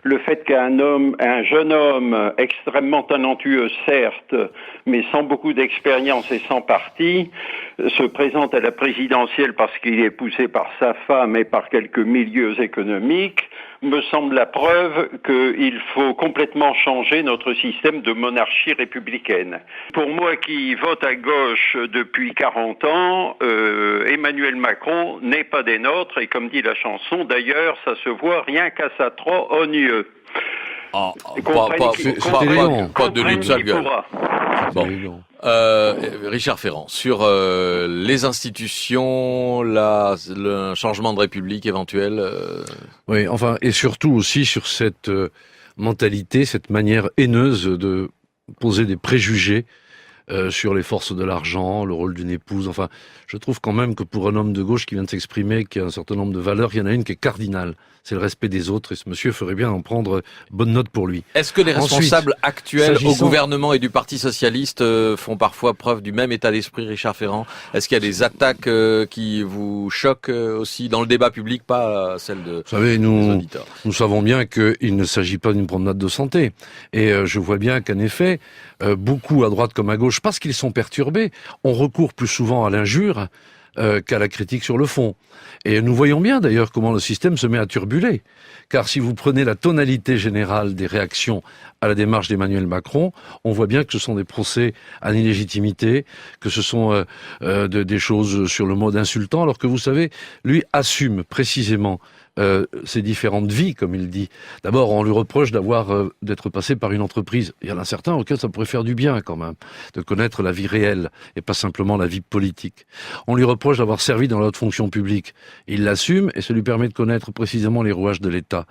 Le fait un jeune homme extrêmement talentueux, certes, mais sans beaucoup d'expérience et sans parti, se présente à la présidentielle parce qu'il est poussé par sa femme et par quelques milieux économiques, me semble la preuve qu'il faut complètement changer notre système de monarchie républicaine. Pour moi qui vote à gauche depuis 40 ans, Emmanuel Macron n'est pas des nôtres, et comme dit la chanson, d'ailleurs, ça se voit rien qu'à sa ogneux. Pas de lutte sale gueule. Bon. Richard Ferrand, sur les institutions, le changement de république éventuel. Oui, enfin, et surtout aussi sur cette mentalité, cette manière haineuse de poser des préjugés sur les forces de l'argent, le rôle d'une épouse. Enfin, je trouve quand même que pour un homme de gauche qui vient de s'exprimer, qui a un certain nombre de valeurs, il y en a une qui est cardinale. C'est le respect des autres, et ce monsieur ferait bien en prendre bonne note pour lui. Est-ce que les responsables actuels au gouvernement et du Parti socialiste font parfois preuve du même état d'esprit, Richard Ferrand? Est-ce qu'il y a des attaques qui vous choquent aussi dans le débat public, pas celle de Vous savez, des auditeurs? Nous savons bien qu'il ne s'agit pas d'une promenade de santé. Et je vois bien qu'en effet, beaucoup à droite comme à gauche, parce qu'ils sont perturbés, on recourt plus souvent à l'injure qu'à la critique sur le fond. Et nous voyons bien d'ailleurs comment le système se met à turbuler. Car si vous prenez la tonalité générale des réactions à la démarche d'Emmanuel Macron, on voit bien que ce sont des procès à l'illégitimité, que ce sont des choses sur le mode insultant, alors que vous savez, lui assume précisément ses différentes vies, comme il dit. D'abord, on lui reproche d'être passé par une entreprise. Il y en a certains auxquels ça pourrait faire du bien, quand même, de connaître la vie réelle et pas simplement la vie politique. On lui reproche d'avoir servi dans la haute fonction publique. Il l'assume et ça lui permet de connaître précisément les rouages de l'État.